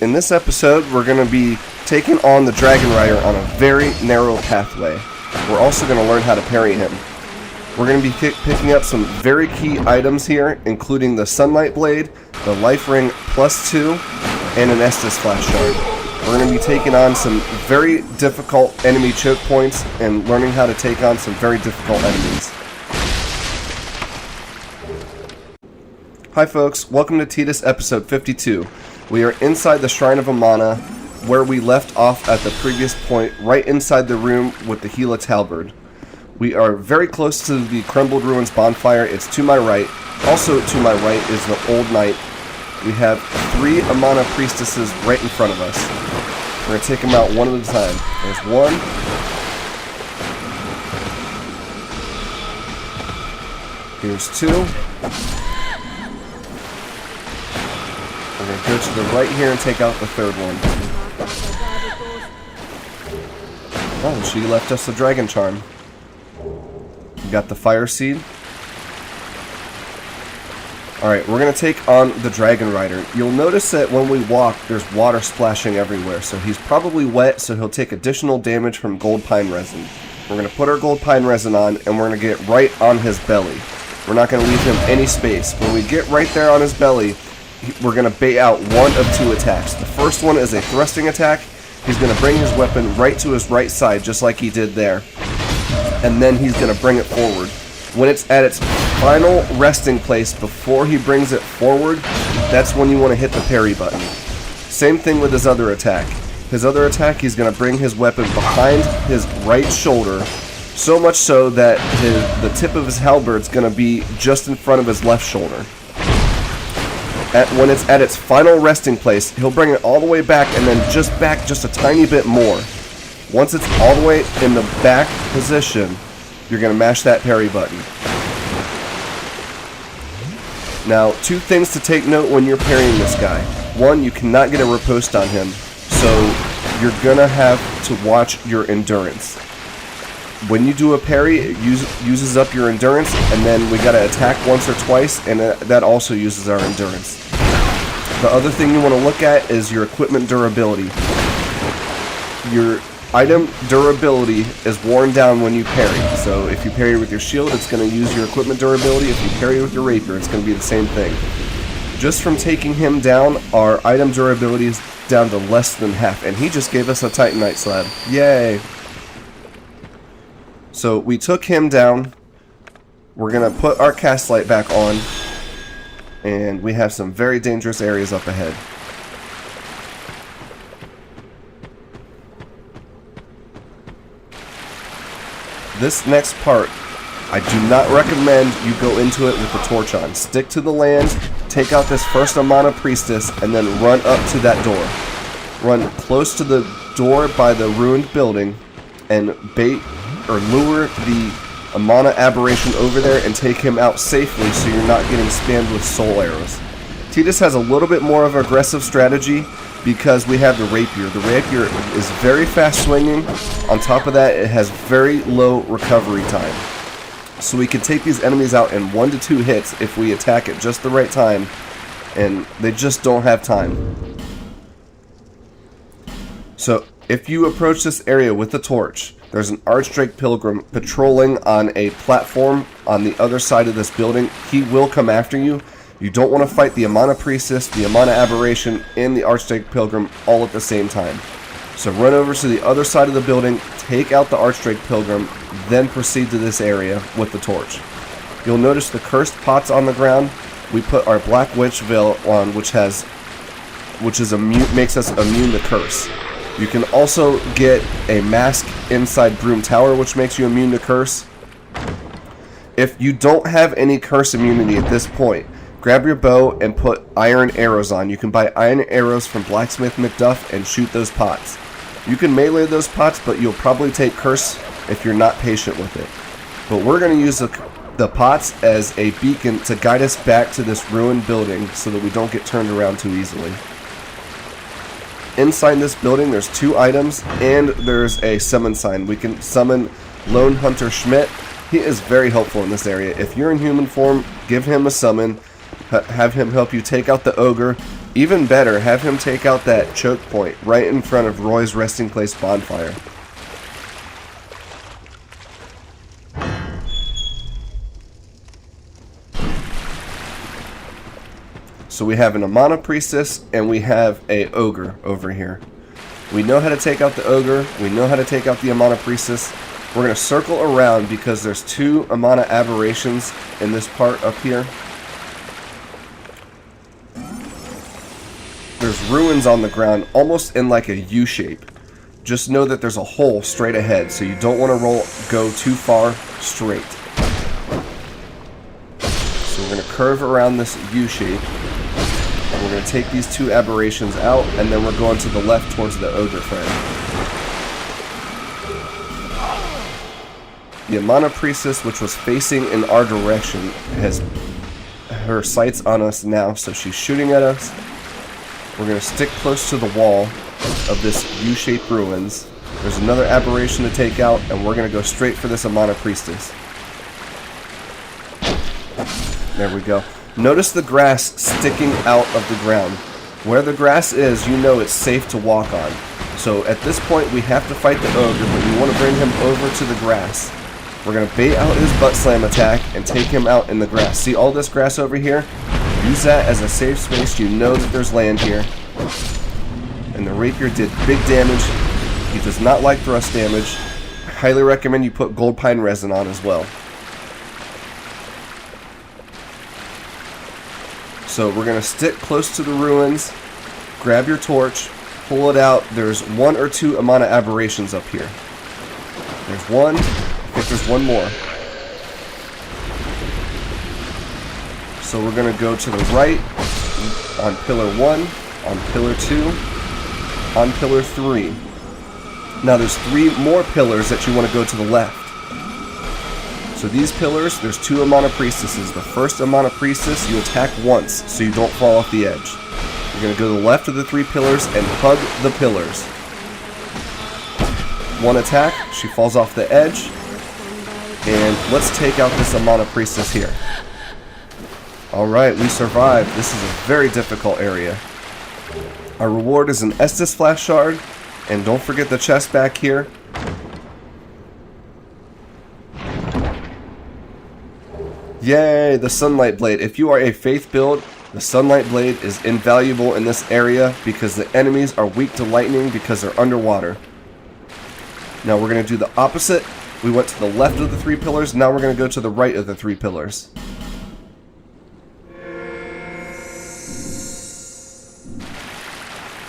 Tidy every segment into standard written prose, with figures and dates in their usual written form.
In this episode, we're going to be taking on the Dragronrider on a very narrow pathway. We're also going to learn how to parry him. We're going to be picking up some very key items here, including the Sunlight Blade, the Life Ring +2, and an Estus Flash Shard. We're going to be taking on some very difficult enemy choke points and learning how to take on some very difficult enemies. Hi folks, welcome to Tidus episode 52. We are inside the Shrine of Amana, where we left off at the previous point, right inside the room with the Helix Halberd. We are very close to the Crumbled Ruins Bonfire. It's to my right. Also to my right is the Old Knight. We have 3 Amana priestesses right in front of us. We're going to take them out one at a time. There's one. Here's 2. We're going to go to the right here and take out the 3rd one. Oh, she left us a Dragon Charm. We got the Fire Seed. Alright, we're going to take on the Dragronrider. You'll notice that when we walk, there's water splashing everywhere. So he's probably wet, so he'll take additional damage from Gold Pine Resin. We're going to put our Gold Pine Resin on, and we're going to get right on his belly. We're not going to leave him any space. When we get right there on his belly, we're going to bait out one of 2 attacks. The first one is a thrusting attack. He's going to bring his weapon right to his right side, just like he did there. And then he's going to bring it forward. When it's at its final resting place before he brings it forward, that's when you want to hit the parry button. Same thing with his other attack. His other attack, he's going to bring his weapon behind his right shoulder, so much so that the tip of his halberd is going to be just in front of his left shoulder. When it's at its final resting place, he'll bring it all the way back and then just back just a tiny bit more. Once it's all the way in the back position, you're going to mash that parry button. Now, 2 things to take note when you're parrying this guy. 1, you cannot get a riposte on him, so you're going to have to watch your endurance. When you do a parry, it uses up your endurance, and then we got to attack once or twice, and that also uses our endurance. The other thing you want to look at is your equipment durability. Your item durability is worn down when you parry. So if you parry with your shield, it's going to use your equipment durability. If you parry with your rapier, it's going to be the same thing. Just from taking him down, our item durability is down to less than half, and he just gave us a Titanite slab. Yay! So we took him down. We're going to put our cast light back on, and we have some very dangerous areas up ahead. This next part, I do not recommend you go into it with the torch on. Stick to the land, take out this first Amana priestess, and then run up to that door. Run close to the door by the ruined building, and bait or lure the Amana aberration over there and take him out safely so you're not getting spammed with soul arrows. Tidus has a little bit more of an aggressive strategy because we have the rapier. The rapier is very fast swinging. On top of that, it has very low recovery time. So we can take these enemies out in 1 to 2 hits if we attack at just the right time, and they just don't have time. So if you approach this area with the torch, there's an Archdrake Pilgrim patrolling on a platform on the other side of this building. He will come after you. You don't want to fight the Amana Priestess, the Amana Aberration, and the Archdrake Pilgrim all at the same time. So run over to the other side of the building, take out the Archdrake Pilgrim, then proceed to this area with the torch. You'll notice the cursed pots on the ground. We put our Black Witch Veil on, which makes us immune to curse. You can also get a mask inside Broom Tower, which makes you immune to curse. If you don't have any curse immunity at this point, grab your bow and put iron arrows on. You can buy iron arrows from Blacksmith McDuff and shoot those pots. You can melee those pots, but you'll probably take curse if you're not patient with it. But we're going to use the pots as a beacon to guide us back to this ruined building so that we don't get turned around too easily. Inside this building, there's 2 items, and there's a summon sign. We can summon Lone Hunter Schmidt. He is very helpful in this area. If you're in human form, give him a summon. Have him help you take out the ogre. Even better, have him take out that choke point right in front of Rhoy's resting place bonfire. So we have an Amana Priestess and we have a Ogre over here. We know how to take out the Ogre, we know how to take out the Amana Priestess. We're going to circle around because there's 2 Amana Aberrations in this part up here. There's ruins on the ground, almost in like a U shape. Just know that there's a hole straight ahead, so you don't want to go too far straight. So we're going to curve around this U shape. We're going to take these 2 aberrations out, and then we're going to the left towards the ogre friend. The Amana Priestess, which was facing in our direction, has her sights on us now, so she's shooting at us. We're going to stick close to the wall of this U-shaped ruins. There's another aberration to take out, and we're going to go straight for this Amana Priestess. There we go. Notice the grass sticking out of the ground. Where the grass is, you know it's safe to walk on. So at this point, we have to fight the ogre, but we want to bring him over to the grass. We're going to bait out his butt slam attack and take him out in the grass. See all this grass over here? Use that as a safe space. You know that there's land here. And the rapier did big damage. He does not like thrust damage. I highly recommend you put gold pine resin on as well. So we're going to stick close to the ruins. Grab your torch. Pull it out. There's 1 or 2 Amana Aberrations up here. There's 1. I think there's 1 more. So we're going to go to the right on pillar 1, on pillar 2, on pillar 3. Now there's 3 more pillars that you want to go to the left. So these pillars, there's 2 Amana Priestesses. The first Amana Priestess, you attack once so you don't fall off the edge. You're going to go to the left of the 3 pillars and hug the pillars. 1 attack, she falls off the edge. And let's take out this Amana Priestess here. Alright, we survived. This is a very difficult area. Our reward is an Estus Flash Shard. And don't forget the chest back here. Yay, the Sunlight Blade. If you are a Faith build, the Sunlight Blade is invaluable in this area because the enemies are weak to lightning because they're underwater. Now we're going to do the opposite. We went to the left of the 3 pillars. Now we're going to go to the right of the 3 pillars.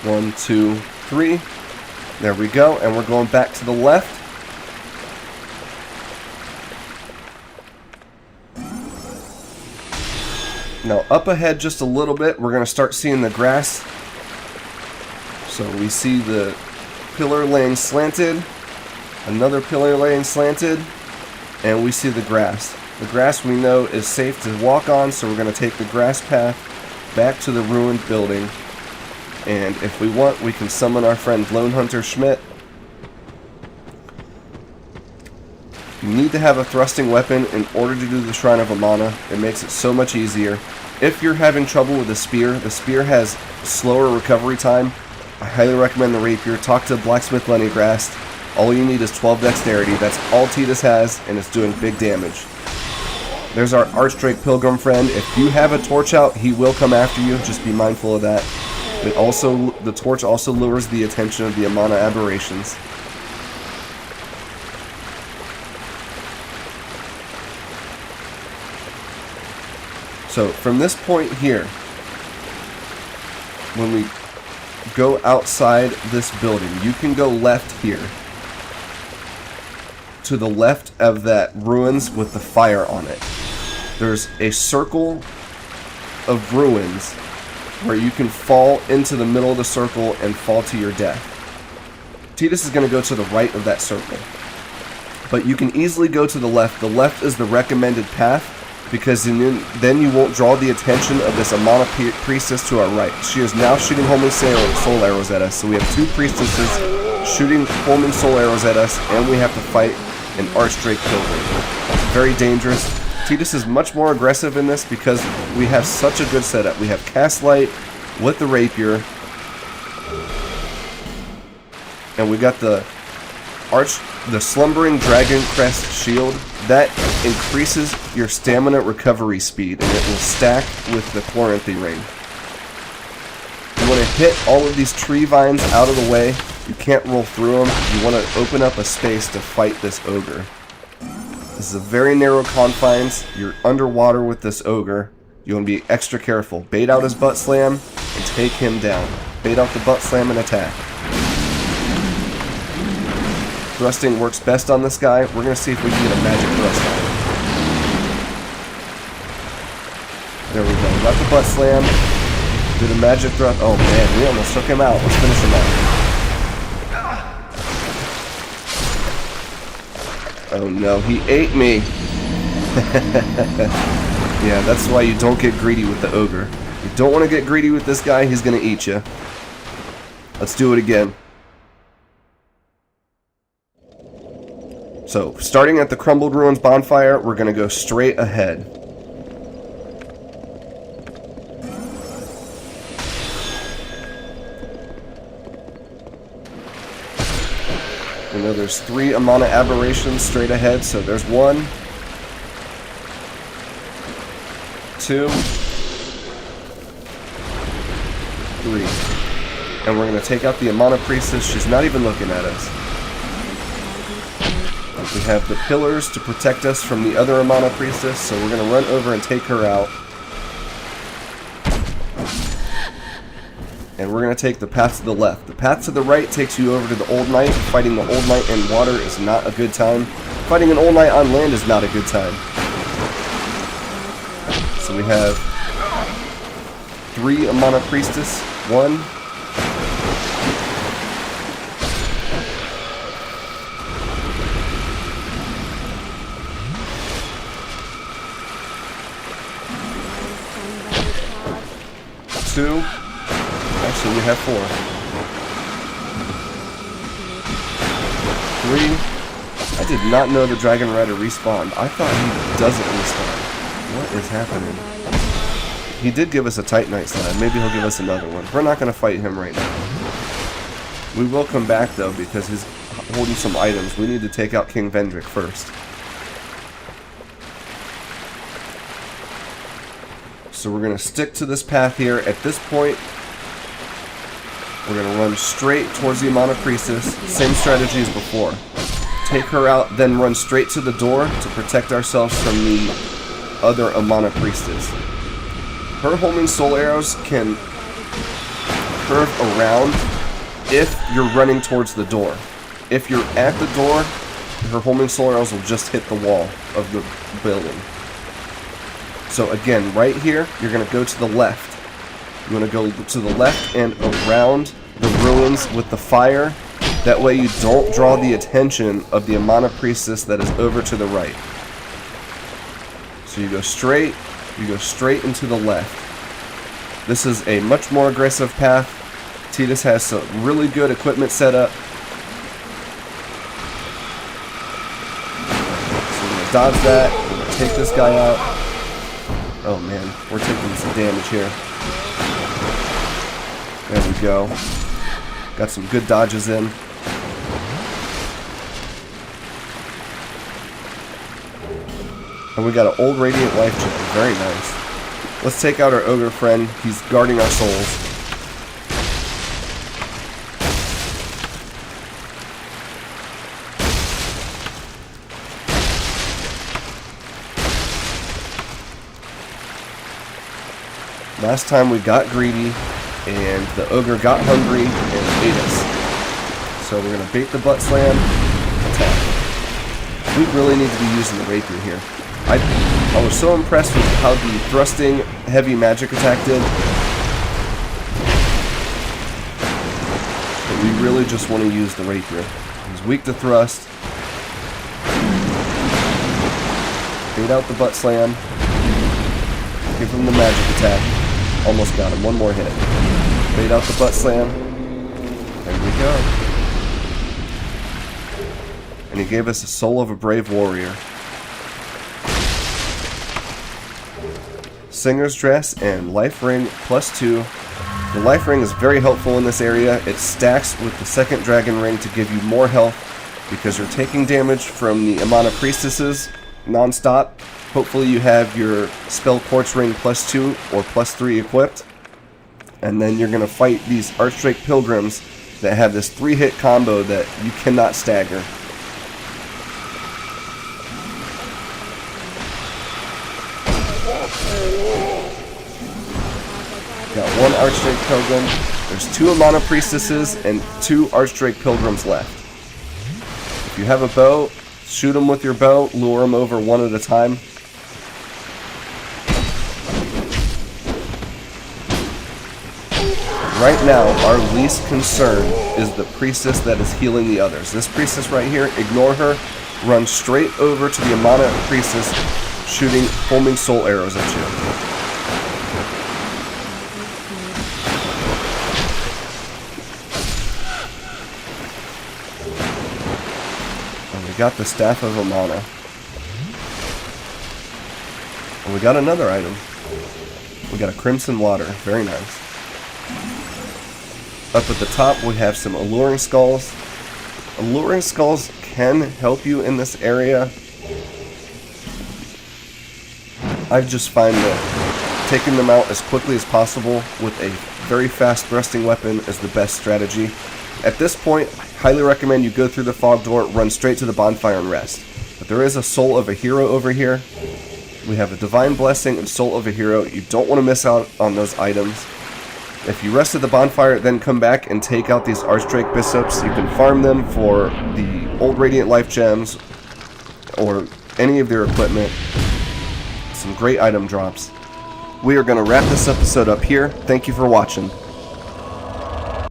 One, 2, 3. There we go. And we're going back to the left. Now up ahead just a little bit, we're going to start seeing the grass. So we see the pillar laying slanted, another pillar laying slanted, and we see the grass. The grass we know is safe to walk on, so we're going to take the grass path back to the ruined building. And if we want, we can summon our friend Lone Hunter Schmidt. You need to have a thrusting weapon in order to do the Shrine of Amana. It makes it so much easier. If you're having trouble with the spear has slower recovery time. I highly recommend the rapier. Talk to Blacksmith Lenigrast. All you need is 12 dexterity. That's all Tidus has, and it's doing big damage. There's our Archdrake Pilgrim friend. If you have a torch out, he will come after you. Just be mindful of that. The torch also lures the attention of the Amana Aberrations. So from this point here, when we go outside this building, you can go left here. To the left of that ruins with the fire on it. There's a circle of ruins where you can fall into the middle of the circle and fall to your death. Tidus is going to go to the right of that circle. But you can easily go to the left. The left is the recommended path because then you won't draw the attention of this Amana Priestess to our right. She is now shooting homing soul arrows at us. So we have 2 priestesses shooting homing soul arrows at us, and we have to fight an Archdrake Pilgrim. Very dangerous. Tidus is much more aggressive in this because we have such a good setup. We have Cast Light, with the rapier. And we got the Slumbering Dragon Crest shield. That increases your stamina recovery speed, and it will stack with the Chloranthy ring. You want to hit all of these tree vines out of the way. You can't roll through them. You want to open up a space to fight this ogre. This is a very narrow confines. You're underwater with this ogre. You want to be extra careful. Bait out his butt slam and take him down. Bait out the butt slam and attack. Thrusting works best on this guy. We're going to see if we can get a magic thrust on him. There we go. Got the butt slam. Do the magic thrust. Oh man, we almost took him out. Let's finish him out. Oh no, he ate me. Yeah, that's why you don't get greedy with the ogre. You don't want to get greedy with this guy, he's going to eat you. Let's do it again. So, starting at the Crumbled Ruins Bonfire, we're going to go straight ahead. We know there's 3 Amana aberrations straight ahead, so there's 1, 2, 3. And we're going to take out the Amana Priestess. She's not even looking at us. We have the pillars to protect us from the other Amana Priestess, so we're going to run over and take her out. And we're going to take the path to the left. The path to the right takes you over to the Old Knight. Fighting the Old Knight in water is not a good time. Fighting an Old Knight on land is not a good time. So we have 3 Amana Priestess. 1, 2. Actually, we have 4. 3. I did not know the Dragronrider respawned. I thought he doesn't respawn. What is happening? He did give us a Titanite slab. Maybe he'll give us another one. We're not going to fight him right now. We will come back, though, because he's holding some items. We need to take out King Vendrick first. So we're going to stick to this path here. At this point, we're going to run straight towards the Amana Priestess. Same strategy as before. Take her out, then run straight to the door to protect ourselves from the other Amana Priestess. Her homing soul arrows can curve around if you're running towards the door. If you're at the door, her homing soul arrows will just hit the wall of the building. So again, right here, you're going to go to the left. You want to go to the left and around the ruins with the fire. That way you don't draw the attention of the Amana Priestess that is over to the right. So you go straight into the left. This is a much more aggressive path. Tidus has some really good equipment set up. So we're going to dodge that. We're going to take this guy out. Oh man, we're taking some damage here. There we go. Got some good dodges in. And we got an old Radiant Life Gem. Very nice. Let's take out our ogre friend. He's guarding our souls. Last time we got greedy, and the ogre got hungry and ate us. So we're going to bait the butt slam, attack. We really need to be using the rapier here. I was so impressed with how the thrusting heavy magic attack did. But we really just want to use the rapier. He's weak to thrust. Bait out the butt slam. Give him the magic attack. Almost got him. One more hit. Bait out the butt slam. There we go. And he gave us a Soul of a Brave Warrior. Singer's Dress and Life Ring +2. The life ring is very helpful in this area. It stacks with the second dragon ring to give you more health because you're taking damage from the Amana priestesses non-stop. Hopefully you have your spell quartz ring +2 or +3 equipped. And then you're going to fight these Archdrake Pilgrims that have this 3-hit combo that you cannot stagger. Got one Archdrake Pilgrim. There's 2 Amana Priestesses and 2 Archdrake Pilgrims left. If you have a bow, shoot them with your bow, lure them over one at a time. Right now, our least concern is the priestess that is healing the others. This priestess right here, ignore her. Run straight over to the Amana priestess, shooting homing soul arrows at you. And we got the Staff of Amana. And we got another item. We got a Crimson Water. Very nice. Up at the top, we have some Alluring Skulls. Alluring Skulls can help you in this area. I just find that taking them out as quickly as possible with a very fast thrusting weapon is the best strategy. At this point, I highly recommend you go through the fog door, run straight to the bonfire and rest. But there is a Soul of a Hero over here. We have a Divine Blessing and Soul of a Hero. You don't want to miss out on those items. If you rest at the bonfire, then come back and take out these Archdrake Bishops. You can farm them for the old Radiant Life Gems or any of their equipment. Some great item drops. We are going to wrap this episode up here. Thank you for watching.